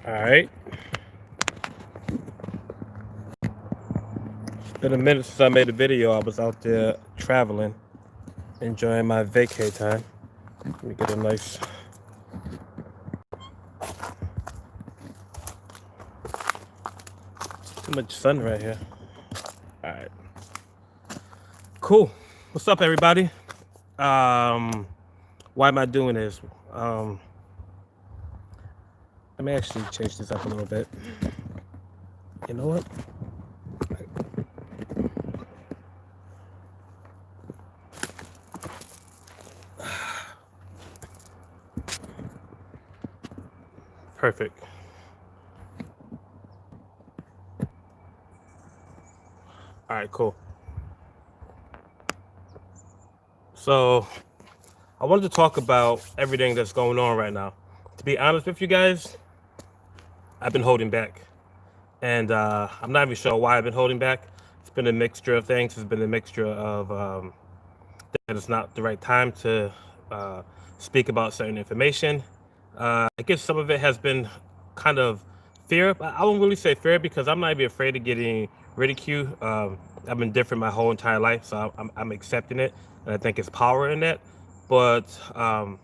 All right. It's been a minute since I made a video. I was out there traveling, enjoying my vacay time. Let me get a nice. Too much sun right here. All right. Cool. What's up, everybody? Why am I doing this? Let me actually change this up a little bit. You know what? Perfect. All right, cool. So, I wanted to talk about everything that's going on right now. To be honest with you guys, I've been holding back. And I'm not even sure why I've been holding back. It's been a mixture of things. It's been a mixture of that it's not the right time to uh, speak about certain information. I guess some of it has been kind of fear. But I won't really say fear because I'm not even afraid of getting ridiculed. I've been different my whole entire life, so I'm accepting it, and I think it's power in that. But I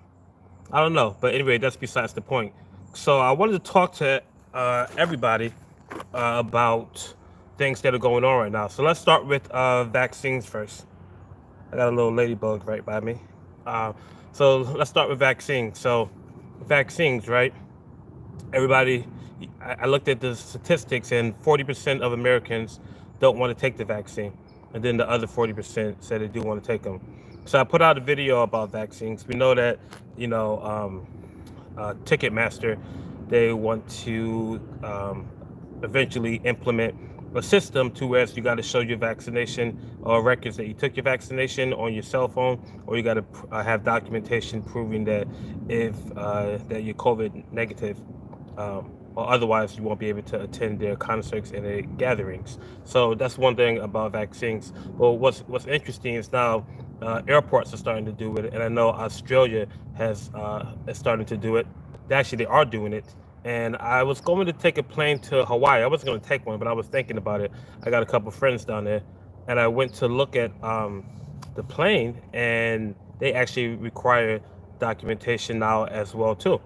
don't know. But anyway, that's besides the point. So I wanted to talk to everybody about things that are going on right now. So let's start with vaccines first. I got a little ladybug right by me. Uh, so let's start with vaccines. So vaccines, right? Everybody, I looked at the statistics, and 40% of Americans don't want to take the vaccine, and then the other 40% said they do want to take them. So I put out a video about vaccines. We know that, you know, Ticketmaster, they want to eventually implement a system to where you got to show your vaccination or records that you took your vaccination on your cell phone, or you got to have documentation proving that if that you're COVID negative, or otherwise you won't be able to attend their concerts and their gatherings. So that's one thing about vaccines. Well, what's interesting is now airports are starting to do it, and I know Australia is starting to do it. Actually, they are doing it. And I was going to take a plane to Hawaii. I wasn't going to take one, but I was thinking about it. I got a couple friends down there, and I went to look at the plane, and they actually require documentation now as well too,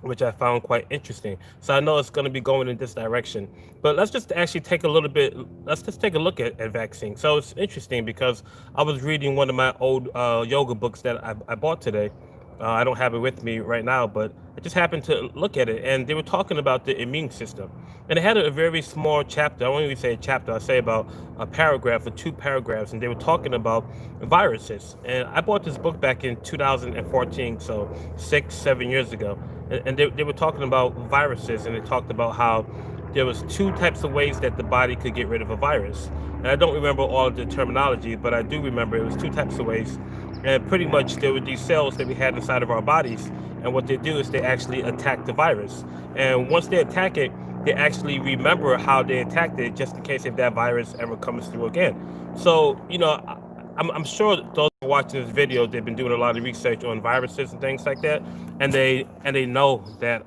which I found quite interesting. So I know it's going to be going in this direction. But let's just actually take a little bit, let's just take a look at vaccine. So it's interesting because I was reading one of my old yoga books that I bought today. I don't have it with me right now, but I just happened to look at it, and they were talking about the immune system. And it had a very small chapter. I won't even say a chapter, I say about a paragraph or two paragraphs, and they were talking about viruses. And I bought this book back in 2014, so 6, 7 years ago. And they were talking about viruses, and they talked about how there was two types of ways that the body could get rid of a virus. And I don't remember all of the terminology, but I do remember it was two types of ways. And pretty much there were these cells that we had inside of our bodies, and what they do is they actually attack the virus. And once they attack it, they actually remember how they attacked it, just in case if that virus ever comes through again. So, you know, I'm sure those who are watching this video, they've been doing a lot of research on viruses and things like that, and they know that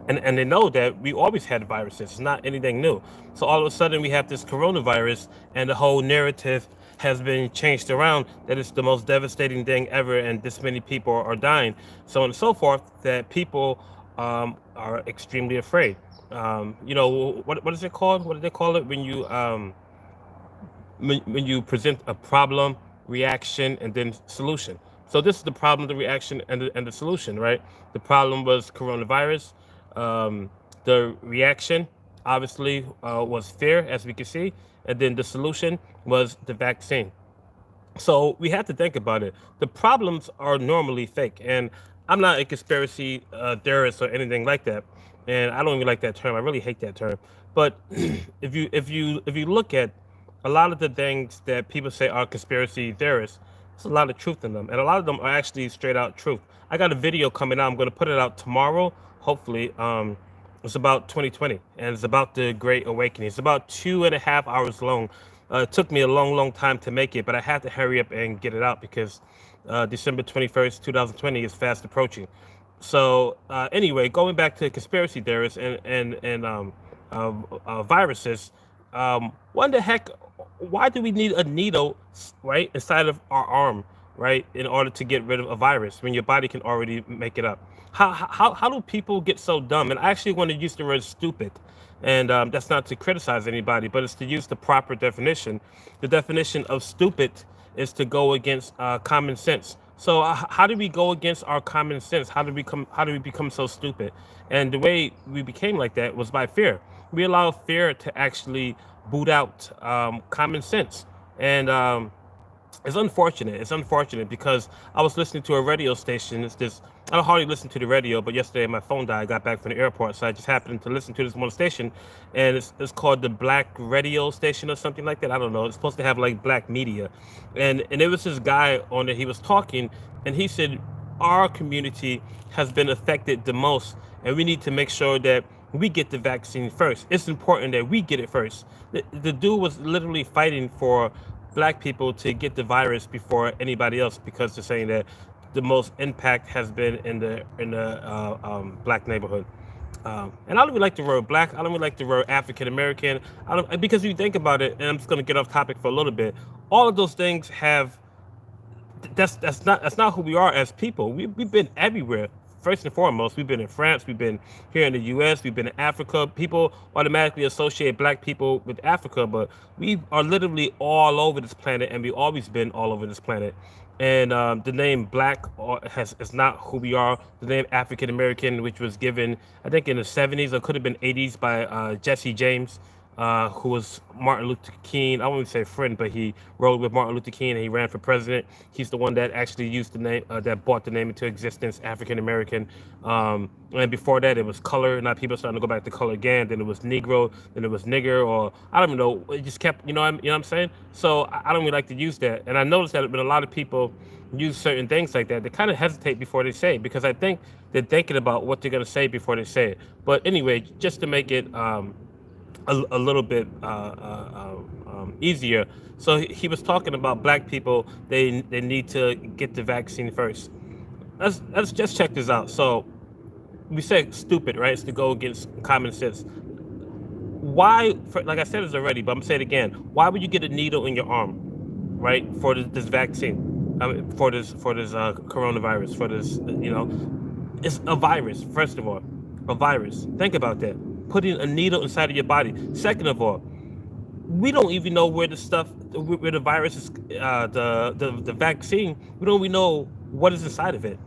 and they know that we always had viruses. It's not anything new. So all of a sudden we have this coronavirus, and the whole narrative has been changed around that it's the most devastating thing ever, and this many people are dying, so on and so forth. That people are extremely afraid. You know, what is it called? What do they call it when you present a problem, reaction, and then solution? So this is the problem, the reaction, and the solution, right? The problem was coronavirus. The reaction, obviously, was fear, as we can see, and then the solution was the vaccine. So we have to think about it. The problems are normally fake, and I'm not a conspiracy theorist or anything like that. And I don't even like that term. I really hate that term. But if you look at a lot of the things that people say are conspiracy theorists, there's a lot of truth in them, and a lot of them are actually straight out truth. I got a video coming out. I'm going to put it out tomorrow, hopefully. It's about 2020, and it's about the Great Awakening. It's about 2.5 hours long. It took me a long time to make it, but I had to hurry up and get it out because December 21st, 2020 is fast approaching. Anyway, going back to conspiracy theorists viruses, what the heck? Why do we need a needle, right, inside of our arm, right, in order to get rid of a virus when your body can already make it up? How do people get so dumb? And I actually want to use the word stupid, and that's not to criticize anybody, but it's to use the proper definition. The definition of stupid is to go against common sense. So how do we go against our common sense? How do we become so stupid? And the way we became like that was by fear. We allow fear to actually boot out common sense, and it's unfortunate. It's unfortunate because I was listening to a radio station. It's this. I don't hardly listen to the radio, but yesterday my phone died. I got back from the airport, so I just happened to listen to this one station, and it's called the Black Radio Station or something like that. I don't know. It's supposed to have like black media, and it was this guy on it. He was talking, and he said our community has been affected the most, and we need to make sure that we get the vaccine first. It's important that we get it first. The dude was literally fighting for black people to get the virus before anybody else because they're saying that the most impact has been in the black neighborhood. And I don't really like the word black. I don't really like the word African American. I don't, because if you think about it, and I'm just going to get off topic for a little bit. All of those things have that's not who we are as people. We've been everywhere. First and foremost, we've been in France, we've been here in the U.S., we've been in Africa. People automatically associate black people with Africa, but we are literally all over this planet, and we've always been all over this planet. And the name black is not who we are. The name African American, which was given, I think, in the 70s or could have been 80s by Jesse James, who was Martin Luther King. I won't say friend, but he rode with Martin Luther King and he ran for president. He's the one that actually used the name, that brought the name into existence, African American. And before that, it was color. Now people starting to go back to color again. Then it was Negro. Then it was nigger, or I don't even know. It just kept, you know what I'm saying? So I don't really like to use that. And I noticed that when a lot of people use certain things like that, they kind of hesitate before they say it because I think they're thinking about what they're gonna say before they say it. But anyway, just to make it a little bit easier. So he was talking about black people. They need to get the vaccine first. Let's just check this out. So we said stupid, right? It's to go against common sense. Why? Like I said this already, but I'm gonna say it again. Why would you get a needle in your arm, right, for this vaccine? I mean, for this coronavirus, for this, it's a virus. First of all, a virus. Think about that. Putting a needle inside of your body. Second of all, we don't even know where where the virus is, the vaccine. We don't even know what is inside of it.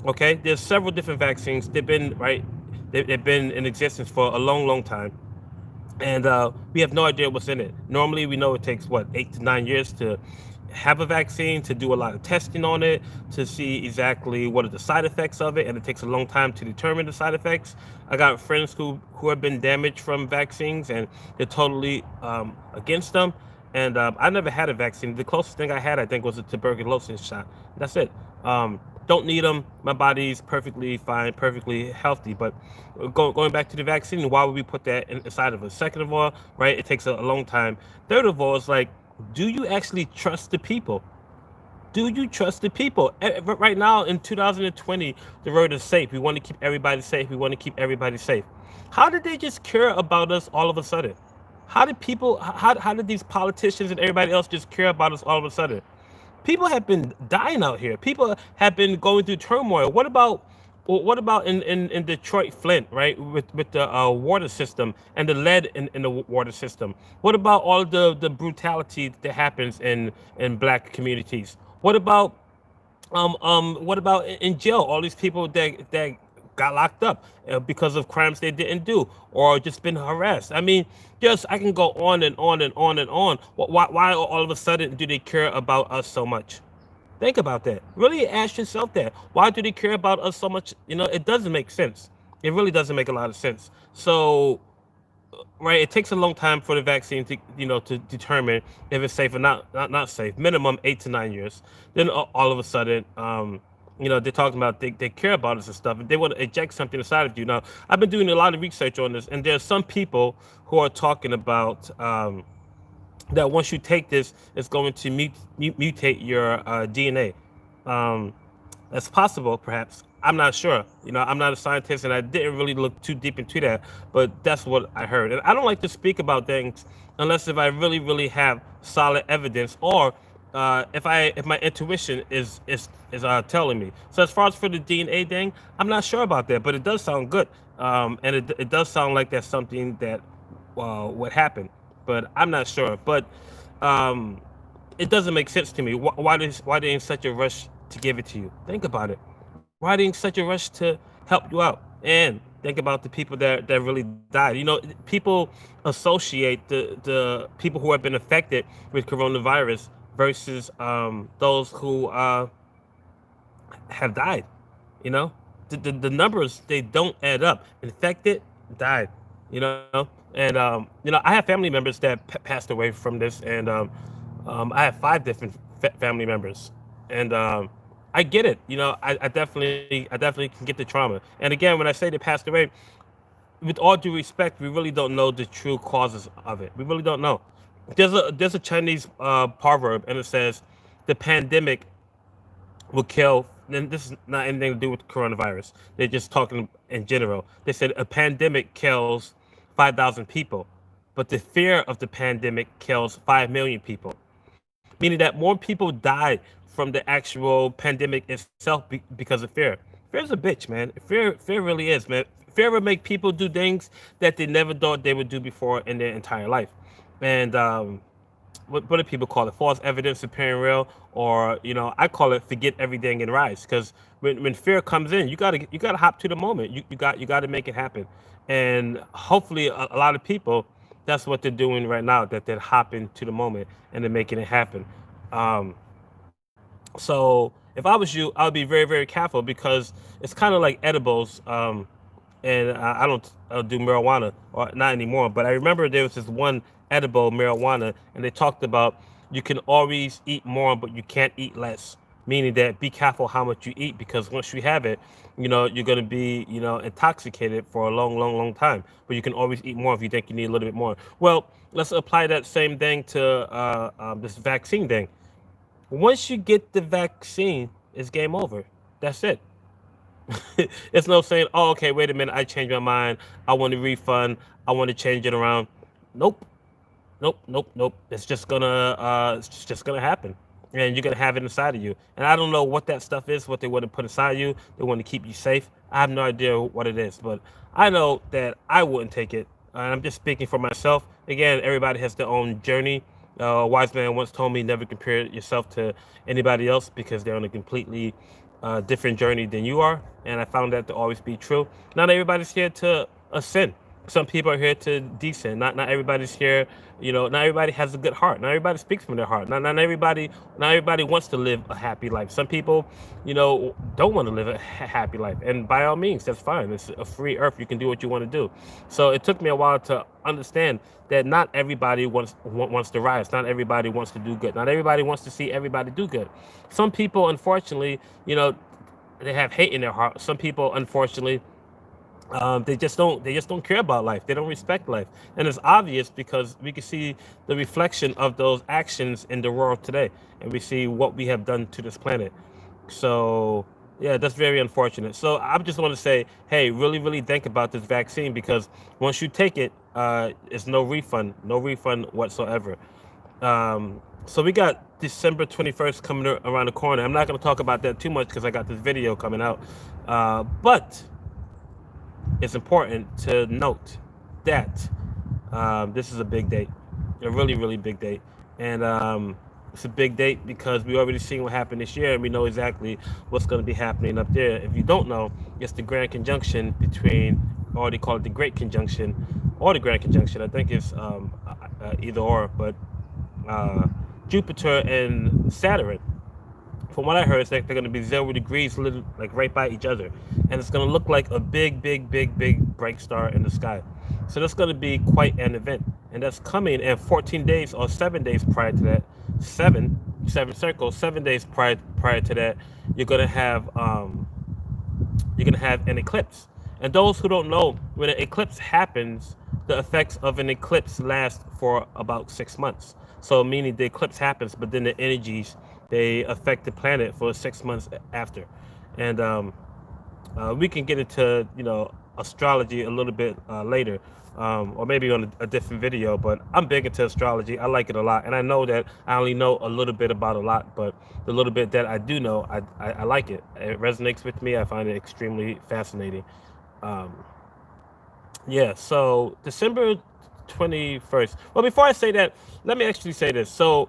Okay, there's several different vaccines. They've been right. They've been in existence for a long, long time, and we have no idea what's in it. Normally, we know it takes 8 to 9 years to have a vaccine, to do a lot of testing on it, to see exactly what are the side effects of it, and it takes a long time to determine the side effects. I got friends who have been damaged from vaccines, and they're totally against them. And I never had a vaccine. The closest thing I had, I think, was a tuberculosis shot. That's it. Don't need them. My body's perfectly fine, perfectly healthy. But going back to the vaccine, why would we put that inside of us? Second of all, right, it takes a long time. Third of all, it's like, do you actually trust the people? Do you trust the people? Right now in 2020, the road is safe. We want to keep everybody safe. We want to keep everybody safe. How did they just care about us all of a sudden? How did people, how did these politicians and everybody else just care about us all of a sudden? People have been dying out here. People have been going through turmoil. What about in Detroit, Flint, right? With the water system and the lead in the water system. What about all the brutality that happens in black communities? What about in jail? All these people that got locked up because of crimes they didn't do or just been harassed. I mean, just I can go on and on and on and on. Why all of a sudden do they care about us so much? Think about that. Really ask yourself that. Why do they care about us so much? It doesn't make sense. It really doesn't make a lot of sense. So, right, it takes a long time for the vaccine to determine if it's safe or not safe. Minimum 8 to 9 years. Then all of a sudden, they're talking about they care about us and stuff. And they want to inject something inside of you. Now, I've been doing a lot of research on this, and there's some people who are talking about that once you take this, it's going to mutate your DNA. Um, That's possible, perhaps. I'm not sure. I'm not a scientist, and I didn't really look too deep into that. But that's what I heard. And I don't like to speak about things unless if I really, really have solid evidence, or if my intuition is telling me. So as far as for the DNA thing, I'm not sure about that, but it does sound good. And it does sound like that's something that would happen, but I'm not sure. But um, it doesn't make sense to me. Why they in such a rush to give it to you? Think about it. Why they in such a rush to help you out? And think about the people that really died. People associate the people who have been affected with coronavirus versus those who have died. You know, the numbers, they don't add up. Infected, died. And I have family members that passed away from this, and I have five different family members, and I get it. I definitely can get the trauma. And again, when I say they passed away, with all due respect, we really don't know the true causes of it. We really don't know. There's a Chinese proverb, and it says, "The pandemic will kill." And this is not anything to do with coronavirus. They're just talking in general. They said a pandemic kills 5,000 people, but the fear of the pandemic kills 5 million people. Meaning that more people die from the actual pandemic itself because of fear. Fear's a bitch, man. Fear really is, man. Fear will make people do things that they never thought they would do before in their entire life. And what do people call it? False evidence appearing real, or I call it forget everything and rise. Because when fear comes in, you gotta hop to the moment. You gotta make it happen. And hopefully, a lot of people, that's what they're doing right now. That they're hopping to the moment and they're making it happen. Um, so if I was you, I would be very, very careful, because it's kind of like edibles. And I don't do marijuana, or not anymore. But I remember there was this one edible marijuana, and they talked about you can always eat more, but you can't eat less. Meaning that be careful how much you eat, because once you have it, you're gonna be intoxicated for a long, long, long time. But you can always eat more if you think you need a little bit more. Well, let's apply that same thing to this vaccine thing. Once you get the vaccine, it's game over. That's it. It's no saying, "Oh, okay, wait a minute, I changed my mind. I want a refund. I want to change it around." Nope, nope, nope, nope. It's just gonna happen, and you're gonna have it inside of you. And I don't know what that stuff is. What they want to put inside you. They want to keep you safe. I have no idea what it is, but I know that I wouldn't take it. And I'm just speaking for myself. Again, everybody has their own journey. A wise man once told me, never compare yourself to anybody else, because they're on a completely different journey than you are. And I found that to always be true. Not everybody's here to ascend. Some people are here to descend. Not everybody's here. Not everybody has a good heart. Not everybody speaks from their heart. Not everybody wants to live a happy life. Some people, don't want to live a happy life. And by all means, that's fine. It's a free earth. You can do what you want to do. So it took me a while to understand that not everybody wants to rise. Not everybody wants to do good. Not everybody wants to see everybody do good. Some people, unfortunately, they have hate in their heart. Some people, unfortunately, they just don't care about life. They don't respect life. And it's obvious, because we can see the reflection of those actions in the world today, and we see what we have done to this planet. So yeah, that's very unfortunate. So I just want to say, hey, really, really think about this vaccine, because once you take it, it's no refund, no refund whatsoever. So we got December 21st coming around the corner. I'm not going to talk about that too much, because I got this video coming out. But it's important to note that this is a big date, a really, really big date. And it's a big date because we already seen what happened this year, and we know exactly what's going to be happening up there. If you don't know, it's the Grand Conjunction between, or they call it the Great Conjunction, or the Grand Conjunction. I think it's either or, but uh, Jupiter and Saturn. From what I heard, it's like they're going to be 0 degrees, like right by each other, and it's going to look like a big, big, big, big bright star in the sky. So that's going to be quite an event, and that's coming in 14 days or 7 days prior to that. Seven circles. 7 days prior to that, you're going to have an eclipse. And those who don't know, when an eclipse happens, the effects of an eclipse last for about 6 months. So meaning the eclipse happens, but then the energies, they affect the planet for 6 months after. and we can get into astrology a little bit later, or maybe on a different video. But I'm big into astrology. I like it a lot, and I know that I only know a little bit about a lot, but the little bit that I do know, I like it. It resonates with me. I find it extremely fascinating. Um, yeah. So December 21st. Well, before I say that, let me actually say this. So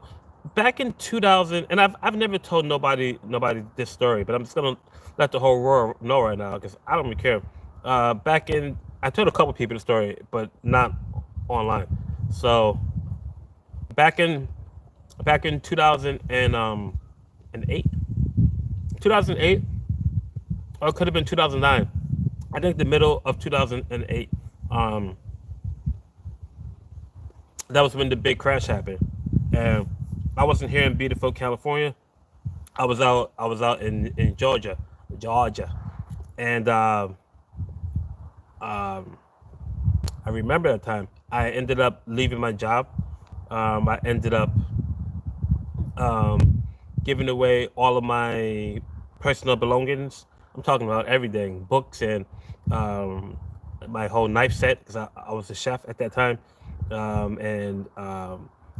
back in 2000, and I've never told nobody this story, but I'm just gonna let the whole world know right now because I don't really care. Back in, I told a couple people the story, but not online. So back in back in 2000 and 8, 2008, or it could have been 2009. I think the middle of 2008. Um, that was when the big crash happened, and I wasn't here in beautiful California. I was out in Georgia, and um, I remember that time. I ended up leaving my job. I ended up um, giving away all of my personal belongings. I'm talking about everything, books and um, my whole knife set because I was a chef at that time, and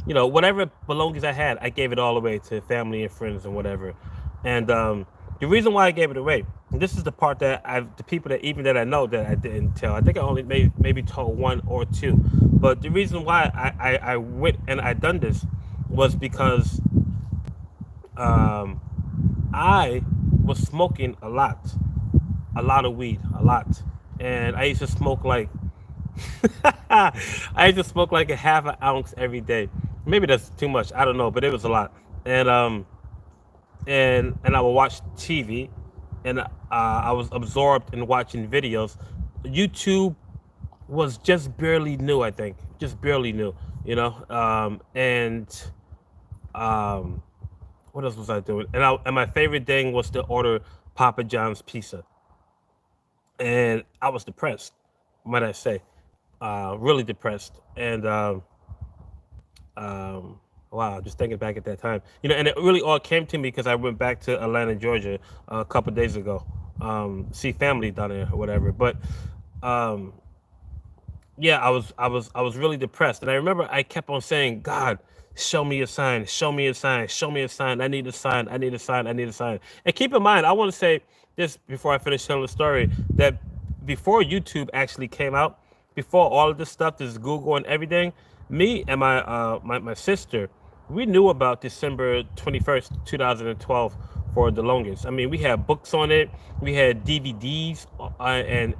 whatever belongings I had, I gave it all away to family and friends and whatever. And the reason why I gave it away, and this is the part that the people that even that I know that I didn't tell. I think I only maybe told one or two, but the reason why I went and I done this was because um, I was smoking a lot of weed, a lot, and I used to smoke like I used to smoke like a half an ounce every day. Maybe that's too much. I don't know, but it was a lot. And I would watch TV, and I was absorbed in watching videos. YouTube was just barely new, I think, just barely new, and um, what else was I doing? And my favorite thing was to order Papa John's pizza, and I was depressed, might I say, really depressed, and um, wow, just thinking back at that time, and it really all came to me because I went back to Atlanta, Georgia, a couple days ago, see family down there or whatever. But um, yeah, I was really depressed, and I remember I kept on saying, God, show me a sign, show me a sign, show me a sign. I need a sign, I need a sign, I need a sign. And keep in mind, I want to say this before I finish telling the story, that before YouTube actually came out, before all of this stuff, this Google and everything, me and my sister, we knew about December 21st, 2012 for the longest. I mean, we had books on it, we had DVDs and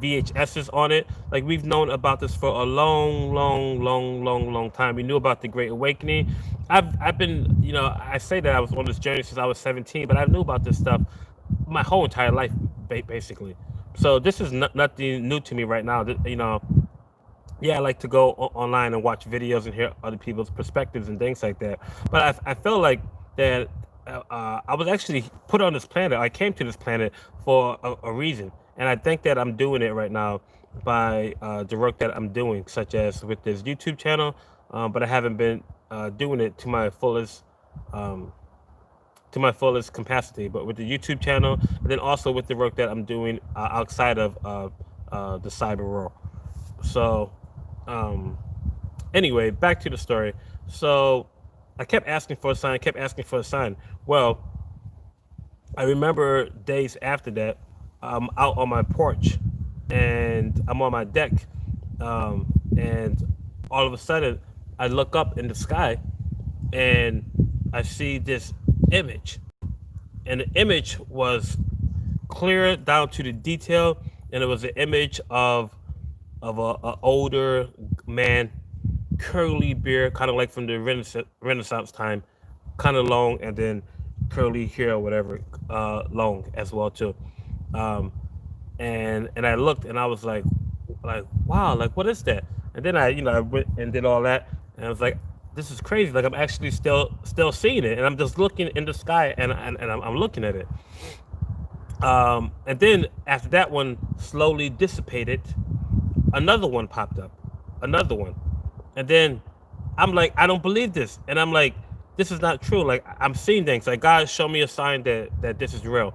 VHSs on it. Like we've known about this for a long, long, long, long, long time. We knew about the Great Awakening. I've been, I say that I was on this journey since I was 17, but I knew about this stuff my whole entire life, basically. So this is nothing new to me right now. Yeah, I like to go online and watch videos and hear other people's perspectives and things like that. But I feel like that I was actually put on this planet. I came to this planet for a reason, and I think that I'm doing it right now by the work that I'm doing, such as with this YouTube channel. But I haven't been doing it um, to my fullest capacity. But with the YouTube channel, and then also with the work that I'm doing outside of the cyber world. So um, anyway, back to the story. So I kept asking for a sign, kept asking for a sign. Well, I remember days after that, I'm out on my porch and I'm on my deck. And all of a sudden, I look up in the sky and I see this image. And the image was clear down to the detail. And it was an image of a older man, curly beard, kind of like from the Renaissance time, kind of long, and then curly hair or whatever, long as well too. Um, and I looked and I was like wow, like what is that? And then I went and did all that, and I was like, this is crazy. Like I'm actually still seeing it, and I'm just looking in the sky, and I'm looking at it. And then after that one slowly dissipated, another one popped up, another one, and then I'm like, I don't believe this, and I'm like, this is not true. Like I'm seeing things. Like God, show me a sign that this is real,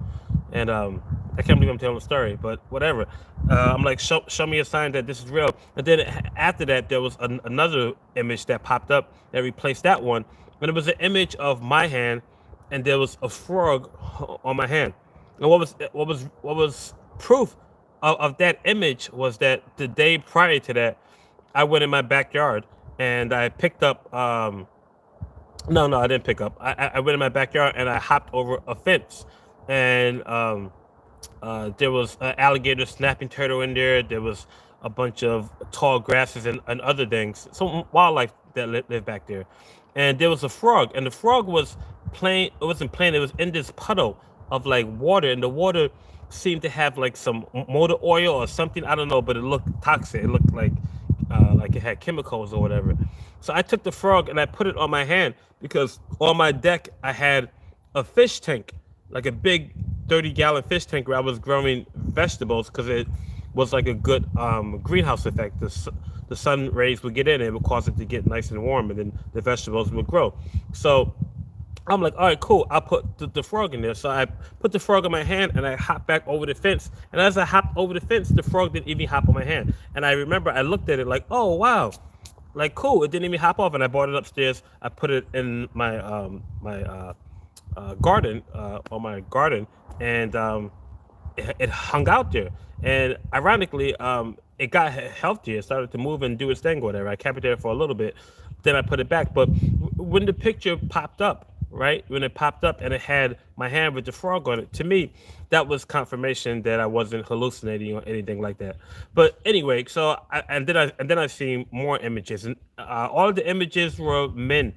And I can't believe I'm telling the story, but whatever. I'm like, show me a sign that this is real. And then after that, there was another image that popped up that replaced that one, and it was an image of my hand, and there was a frog on my hand. And what was proof of that image was that the day prior to that, I went in my backyard and I picked up. No, I didn't pick up. I went in my backyard and I hopped over a fence, and there was an alligator snapping turtle in there. There was a bunch of tall grasses and other things, some wildlife that lived back there. And there was a frog, and the frog was playing. It wasn't playing. It was in this puddle of like water, and the water seemed to have like some motor oil or something. I don't know, but it looked toxic. It looked like it had chemicals or whatever. So I took the frog and I put it on my hand because on my deck I had a fish tank, like a big 30-gallon fish tank where I was growing vegetables because it was like a good greenhouse effect. The sun rays would get in and it would cause it to get nice and warm, and then the vegetables would grow. So I'm like, all right, cool. I'll put the frog in there. So I put the frog in my hand and I hopped back over the fence. And as I hopped over the fence, the frog didn't even hop on my hand. And I remember I looked at it like, oh, wow, like cool. It didn't even hop off. And I brought it upstairs. I put it in my garden, on my garden, and it hung out there. And ironically, it got healthier. It started to move and do its thing, or whatever. I kept it there for a little bit, then I put it back. But when the picture popped up, right, when it popped up and it had my hand with the frog on it, to me, that was confirmation that I wasn't hallucinating or anything like that. But anyway, so and then I seen more images, and all of the images were men,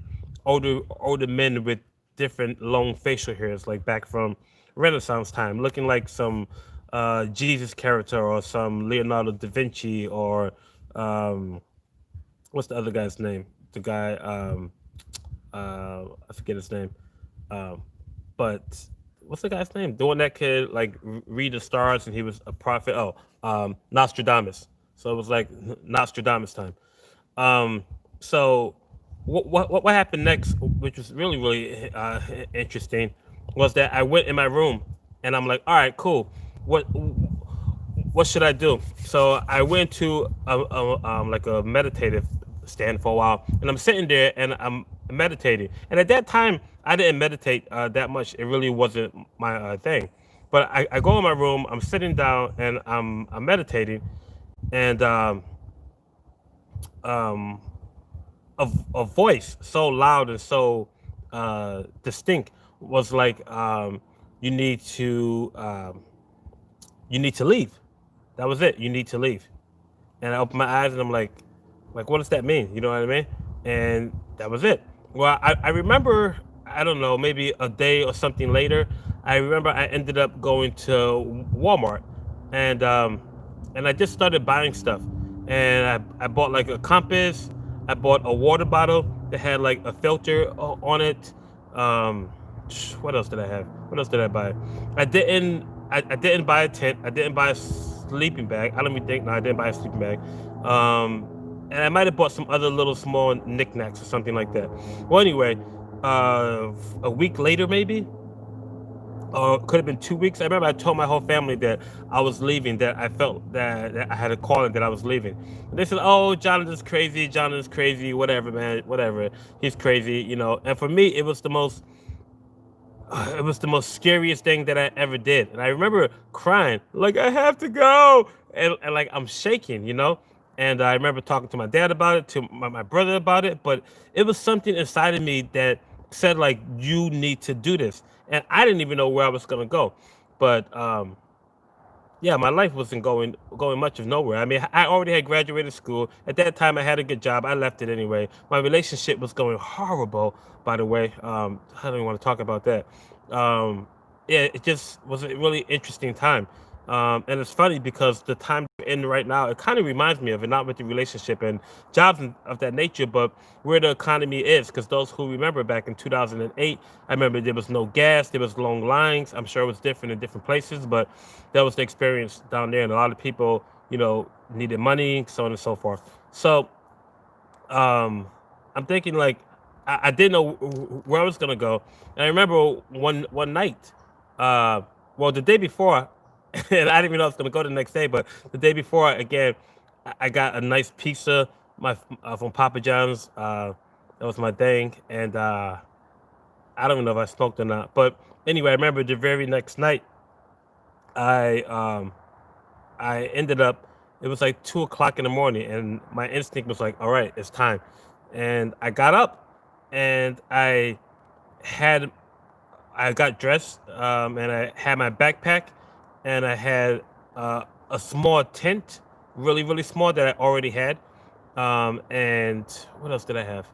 older men with different long facial hairs, like back from Renaissance time, looking like some Jesus character or some Leonardo da Vinci or um, what's the other guy's name? The guy, I forget his name, um, but what's the guy's name? The one that could like read the stars and he was a prophet. Oh, Nostradamus. So it was like Nostradamus time. Um, so what happened next, which was really interesting, was that I went in my room and I'm like, all right, cool. What should I do? So I went to like a meditative stand for a while, and I'm sitting there and I'm meditating. And at that time, I didn't meditate that much. It really wasn't my thing. But I go in my room, I'm sitting down, and I'm meditating, and um, a voice so loud and so distinct was like, you need to you need to leave. That was it. You need to leave. And I opened my eyes and I'm like, what does that mean? You know what I mean? And that was it. Well, I remember, I don't know, maybe a day or something later, I remember I ended up going to Walmart, and I just started buying stuff. And I bought like a compass. I bought a water bottle that had like a filter on it. Um, what else did I have? What else did I buy? I didn't buy a tent. I didn't buy a sleeping bag. I don't even think. No, I didn't buy a sleeping bag. And I might have bought some other little small knickknacks or something like that. Well, anyway, a week later maybe, or could have been 2 weeks. I remember I told my whole family that I was leaving. That I felt that I had a calling that I was leaving. And they said, "Oh, Jonathan's crazy. Jonathan's crazy. Whatever, man. Whatever. He's crazy." And for me, it was the most scariest thing that I ever did. And I remember crying, like, I have to go. And like, I'm shaking. And I remember talking to my dad about it, to my brother about it. But it was something inside of me that said, like, you need to do this. And I didn't even know where I was going to go. But yeah, my life wasn't going much of nowhere. I mean, I already had graduated school. At that time, I had a good job. I left it anyway. My relationship was going horrible, by the way. I don't even want to talk about that. Um, yeah, it just was a really interesting time. And it's funny because the time we're in right now, it kind of reminds me of it, not with the relationship and jobs and of that nature, but where the economy is. Because those who remember back in 2008, I remember there was no gas, there was long lines. I'm sure it was different in different places, but that was the experience down there. And a lot of people, needed money, so on and so forth. So um, I'm thinking like I didn't know where I was gonna go, and I remember one night. Well, the day before, and I didn't even know I was gonna go the next day, but the day before, again, I got a nice pizza, from Papa John's. That was my thing, and I don't even know if I smoked or not. But anyway, I remember the very next night, I um, I ended up. It was like 2 o'clock in the morning, and my instinct was like, "All right, it's time." And I got up, and had I got dressed, and I had my backpack, and I had a small tent, really, really small that I already had. And what else did I have?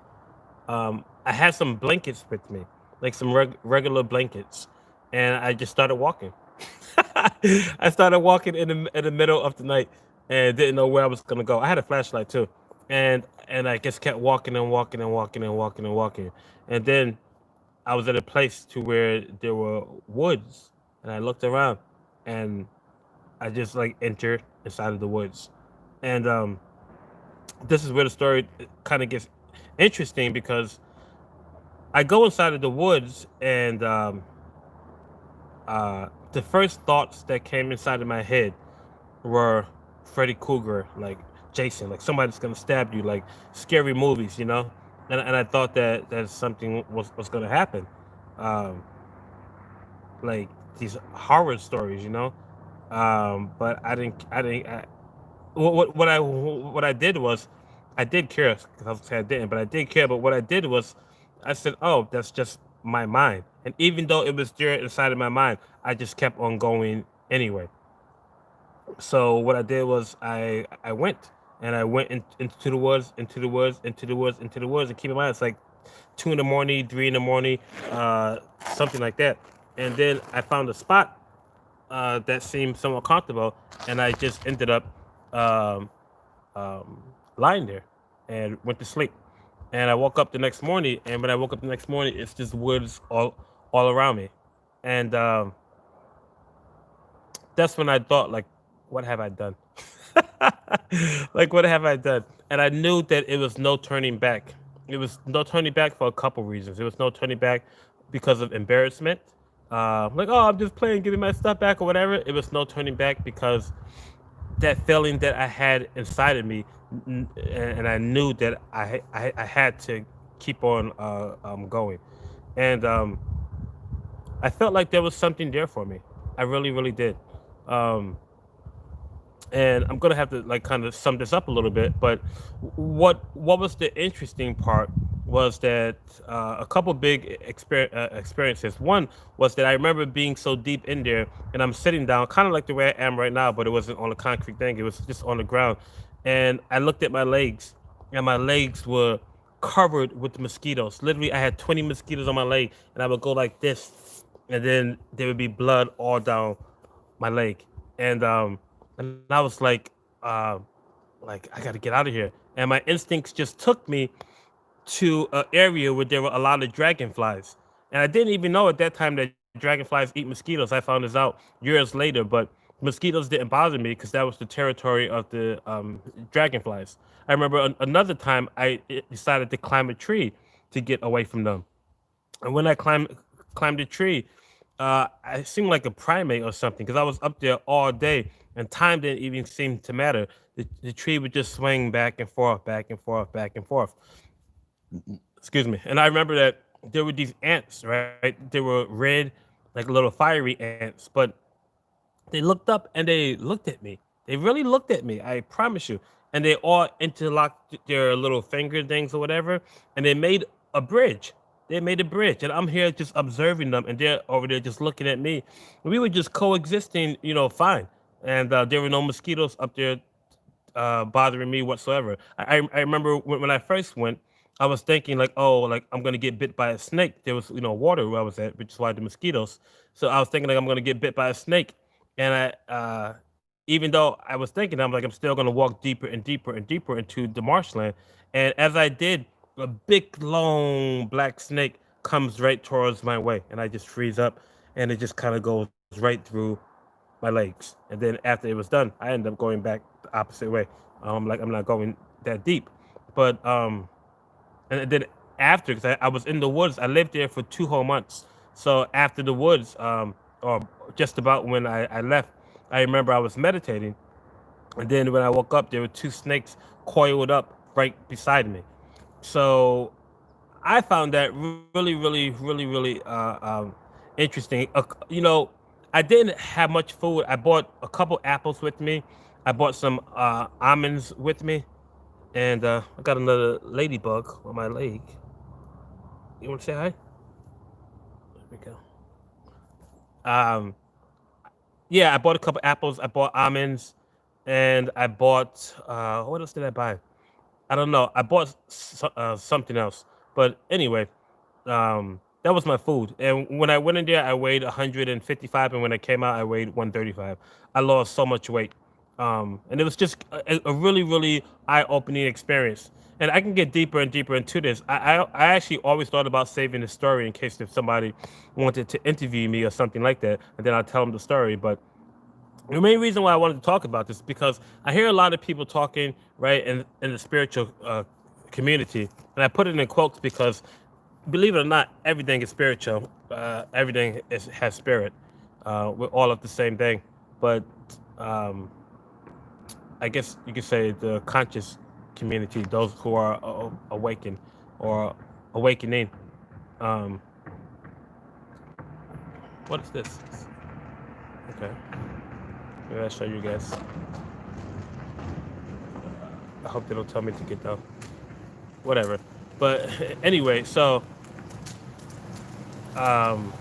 I had some blankets with me, like some regular blankets, and I just started walking. I started walking in the middle of the night and didn't know where I was gonna go. I had a flashlight too, and I just kept walking and walking and walking and walking and walking, and then I was at a place to where there were woods, and I looked around, and I just like entered inside of the woods, and this is where the story kind of gets interesting because I go inside of the woods, and the first thoughts that came inside of my head were Freddy Krueger, like Jason, like somebody's gonna stab you, like scary movies, you know. And I thought that something was gonna happen, um, like these horror stories, you know. But I didn't. What I did was, I did care because I was saying I didn't, but I did care. But what I did was, I said, "Oh, that's just my mind." And even though it was there inside of my mind, I just kept on going anyway. So what I did was I went, and I went into the woods, into the woods, into the woods, into the woods. And keep in mind, it's like 2 in the morning, 3 in the morning, uh, something like that. And then I found a spot that seemed somewhat comfortable, and I just ended up um, um, lying there and went to sleep. And I woke up the next morning, and when I woke up the next morning, it's just woods all around me, and that's when I thought, like, what have I done? Like, what have I done? And I knew that it was no turning back. It was no turning back for a couple reasons. It was no turning back because of embarrassment. Like, oh, I'm just playing, give me my stuff back or whatever. It was no turning back because that feeling that I had inside of me, and I knew that I had to keep on going. And I felt like there was something there for me. I really, really did. Um, and I'm gonna have to like kind of sum this up a little bit. But what was the interesting part was that a couple big experiences. One was that I remember being so deep in there, and I'm sitting down, kind of like the way I am right now, but it wasn't on a concrete thing; it was just on the ground. And I looked at my legs, and my legs were covered with mosquitoes. Literally, I had 20 mosquitoes on my leg, and I would go like this, and then there would be blood all down my leg. And I was uh, like I got to get out of here. And my instincts just took me to an area where there were a lot of dragonflies. And I didn't even know at that time that dragonflies eat mosquitoes. I found this out years later, but mosquitoes didn't bother me because that was the territory of the dragonflies. I remember another time decided to climb a tree to get away from them. And when I climbed the tree, I seemed like a primate or something because I was up there all day, and time didn't even seem to matter. The tree would just swing back and forth, back and forth, back and forth. Excuse me. And I remember that there were these ants, right? They were red, like little fiery ants, but they looked up and they looked at me. They really looked at me. I promise you. And they all interlocked their little finger things or whatever, and they made a bridge. They made a bridge, and I'm here just observing them, and they're over there just looking at me. We were just coexisting, fine. And there were no mosquitoes up there bothering me whatsoever. I remember when I first went, I was thinking like, oh, like I'm gonna get bit by a snake. There was water where I was at, which is why the mosquitoes. So I was thinking like I'm gonna get bit by a snake, and even though I was thinking, I'm like I'm still gonna walk deeper and deeper and deeper into the marshland. And as I did, a big long black snake comes right towards my way, and I just freeze up, and it just kind of goes right through my legs. And then after it was done, I ended up going back the opposite way. Like I'm not going that deep, but and then after, because I was in the woods, I lived there for 2 whole months. So after the woods, or just about when I left, I remember I was meditating, and then when I woke up, there were two snakes coiled up right beside me. So I found that really, really, really, really interesting. I didn't have much food. I bought a couple apples with me. I bought some almonds with me, and I got another ladybug on my leg. You want to say hi? There we go. Um, yeah, I bought a couple apples. I bought almonds, and I bought what else did I buy? I don't know. I bought something else, but anyway, that was my food. And when I went in there, I weighed 155, and when I came out, I weighed 135. I lost so much weight, and it was just a really, really eye-opening experience. And I can get deeper and deeper into this. I actually always thought about saving the story in case if somebody wanted to interview me or something like that, and then I'll tell them the story. But the main reason why I wanted to talk about this is because I hear a lot of people talking right in the spiritual community, and I put it in quotes because believe it or not, everything is spiritual. Has spirit. We're all of the same thing, but um, I guess you could say the conscious community, those who are awakened or awakening. Um, what is this? Okay, maybe I'll show you guys. I hope they don't tell me to get down. Whatever. But anyway, so um,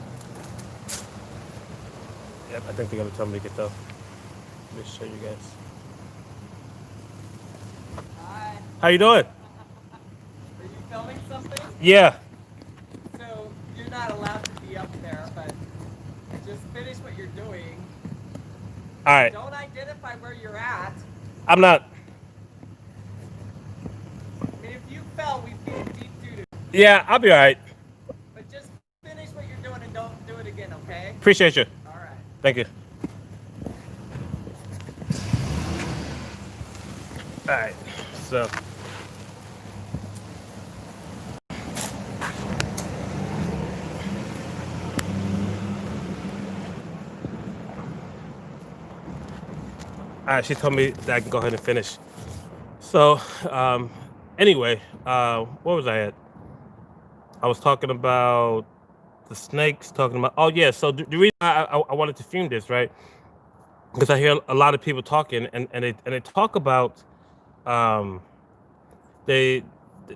yep, I think they're gonna tell me to get down. Let me show you guys. Hi. How you doing? Are you filming something? Yeah. So you're not allowed to be up there, but just finish what you're doing. All right. Don't identify where you're at. I'm not. I mean, if you fell, we'd be in deep doo-doo. Yeah, I'll be all right. But just finish what you're doing and don't do it again, okay? Appreciate you. All right. Thank you. All right. So. All right, she told me that I can go ahead and finish. So, um, anyway, where was I at? I was talking about the snakes, talking about, oh, yeah. So, the reason I wanted to film this, right? Because I hear a lot of people talking, and they talk about, um, they,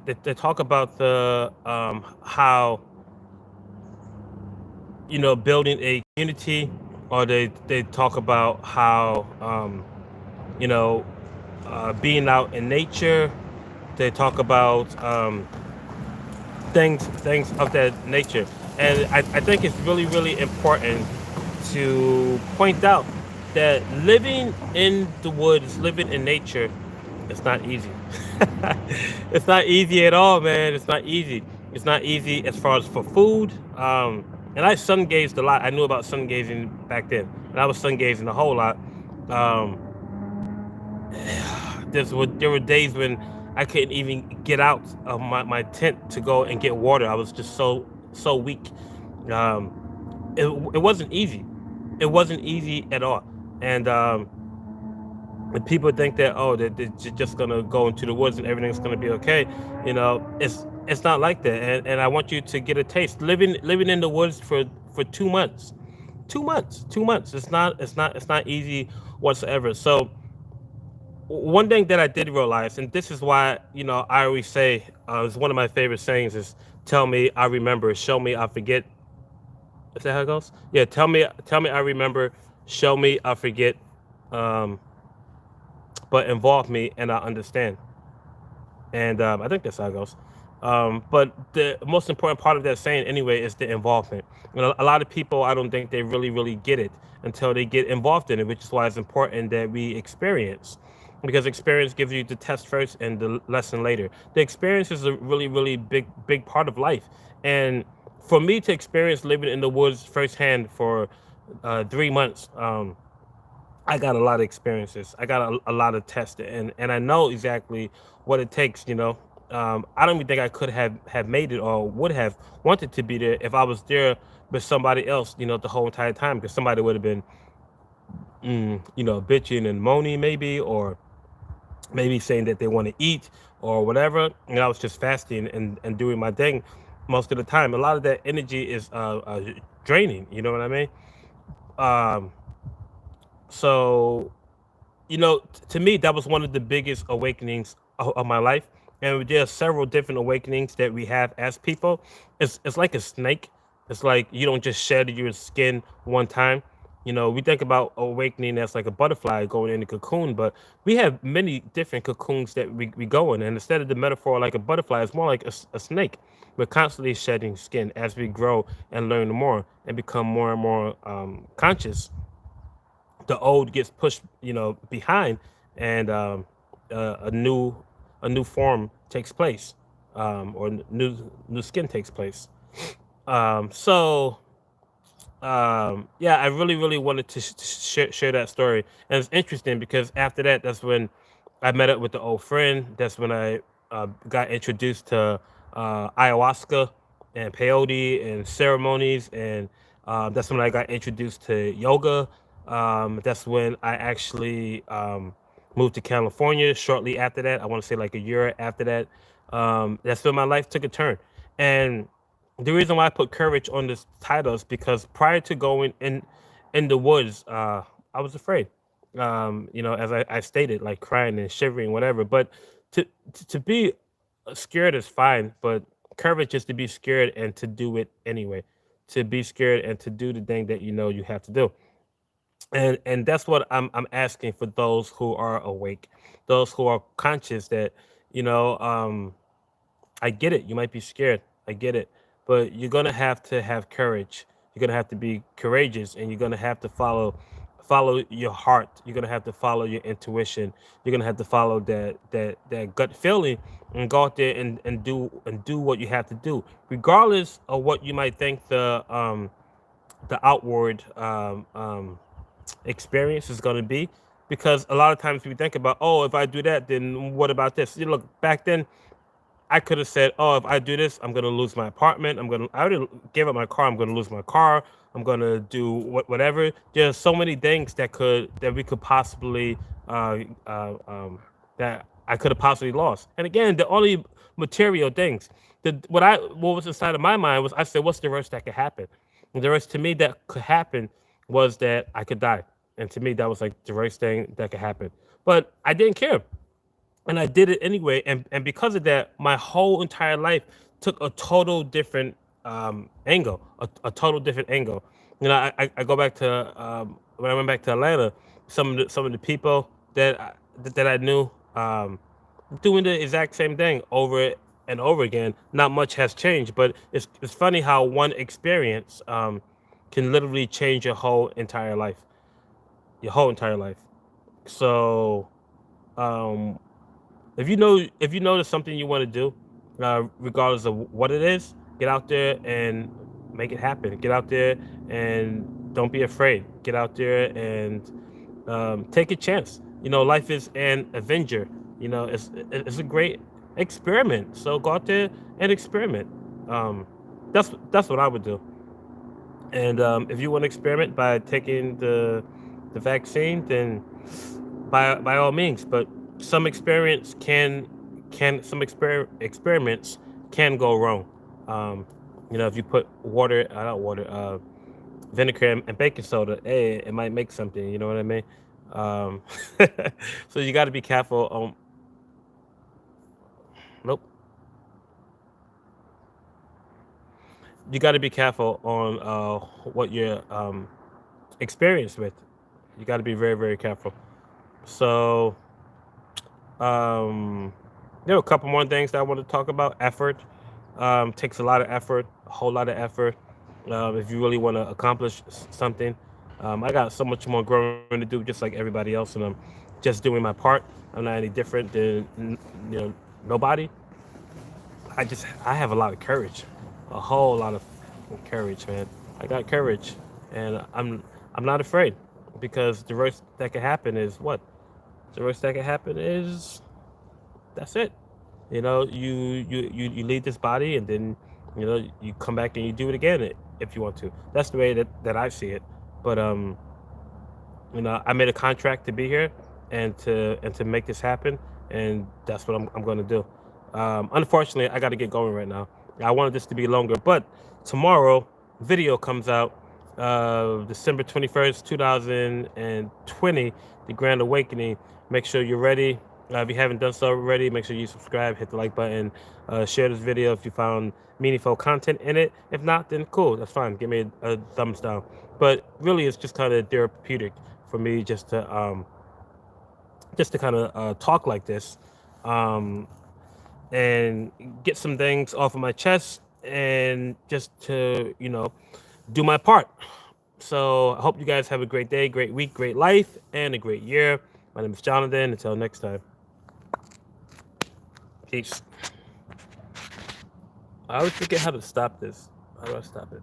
they talk about the, how, building a community, or they talk about how, you know, being out in nature. They talk about things of that nature, and I think it's really really important to point out that living in the woods, living in nature, it's not easy. It's not easy at all, man. It's not easy. It's not easy as far as for food. And I sun gazed a lot. I knew about sun gazing back then, and I was sun gazing a whole lot. Um, there were days when I couldn't even get out of my tent to go and get water. I was just so weak. It wasn't easy. It wasn't easy at all. And when people think that, oh, that they're just gonna go into the woods and everything's gonna be okay, it's not like that. And I want you to get a taste. Living in the woods for 2 months, 2 months, 2 months. It's not easy whatsoever. So one thing that I did realize, and this is why I always say, it's one of my favorite sayings is, "Tell me I remember, show me I forget." Is that how it goes? Yeah, tell me I remember, show me I forget, um, but involve me and I understand. And I think that's how it goes. But the most important part of that saying, anyway, is the involvement. A lot of people, I don't think they really, really get it until they get involved in it, which is why it's important that we experience. Because experience gives you the test first and the lesson later. The experience is a really, really big part of life. And for me to experience living in the woods firsthand for 3 months, I got a lot of experiences. I got a lot of tests, and I know exactly what it takes. I don't even think I could have made it or would have wanted to be there if I was there with somebody else, the whole entire time, because somebody would have been, bitching and moaning maybe, or maybe saying that they want to eat or whatever. And I was just fasting and doing my thing most of the time. A lot of that energy is draining. You know what I mean? Um, so to me, that was one of the biggest awakenings of my life. And there's several different awakenings that we have as people. It's like a snake. It's like you don't just shed your skin one time. We think about awakening as like a butterfly going in a cocoon, but we have many different cocoons that we go in. And instead of the metaphor like a butterfly, it's more like a snake. We're constantly shedding skin as we grow and learn more and become more and more conscious. The old gets pushed, behind, and a new form takes place, or new skin takes place. So yeah, I really really wanted to share that story, and it's interesting because after that, that's when I met up with the old friend. That's when I got introduced to ayahuasca and peyote and ceremonies, and that's when I got introduced to yoga. That's when I actually moved to California. Shortly after that, I want to say like a year after that, that's when my life took a turn. And the reason why I put courage on this title is because prior to going in the woods, I was afraid. As I stated, like crying and shivering, whatever. But to be scared is fine, but courage is to be scared and to do it anyway. To be scared and to do the thing that you know you have to do. And that's what I'm asking for those who are awake, those who are conscious that, you know, um I get it. You might be scared. I get it. But you're gonna have to have courage. You're gonna have to be courageous, and you're gonna have to follow your heart. You're gonna have to follow your intuition. You're gonna have to follow that gut feeling and go out there and do what you have to do, regardless of what you might think the outward experience is going to be. Because a lot of times we think about, oh, if I do that, then what about this? Look, back then I could have said, "Oh, if I do this, I'm gonna lose my apartment. I already gave up my car. I'm gonna lose my car. I'm gonna do whatever." There's so many things that we could possibly that I could have possibly lost. And again, the only material things. What was inside of my mind was, I said, "What's the worst that could happen?" And the worst to me that could happen was that I could die. And to me, that was like the worst thing that could happen. But I didn't care, and I did it anyway. And because of that, my whole entire life took a total different angle, a total different angle. I go back to when I went back to Atlanta, some of the people that I knew doing the exact same thing over and over again. Not much has changed, but it's funny how one experience can literally change your whole entire life. So um, if you notice something you want to do, regardless of what it is, get out there and make it happen. Get out there and don't be afraid. Get out there and take a chance. Life is an avenger. It's a great experiment. So go out there and experiment. Um, that's what I would do. And if you want to experiment by taking the vaccine, then by all means. But some experience can some experiments can go wrong. Um, if you put water, not water, vinegar and baking soda, hey, it might make something. You know what I mean? Um, so you got to be careful. Nope. You got to be careful on what you're experienced with. You got to be very very careful. So Um, there are a couple more things that I want to talk about. Effort takes a lot of effort, a whole lot of effort. If you really want to accomplish something, I got so much more growing to do, just like everybody else, and I'm just doing my part. I'm not any different than nobody. I have a lot of courage, a whole lot of courage, man. I got courage, and I'm not afraid, because the worst that could happen is what? The worst that could happen is that's it. You leave this body, and then you know, you come back and you do it again if you want to. That's the way that I see it. But you know, I made a contract to be here and to make this happen, and that's what I'm going to do. Unfortunately, I got to get going right now. I wanted this to be longer, but tomorrow video comes out, December 21st, 2020, the Grand Awakening. Make sure you're ready. If you haven't done so already, make sure you subscribe, hit the like button, share this video if you found meaningful content in it. If not, then cool, that's fine. Give me a thumbs down. But really, it's just kind of therapeutic for me just to kind of talk like this, um, and get some things off of my chest, and just to, you know, do my part. So I hope you guys have a great day, great week, great life, and a great year. My name is Jonathan. Until next time. Peace. I always forget how to stop this. How do I stop it?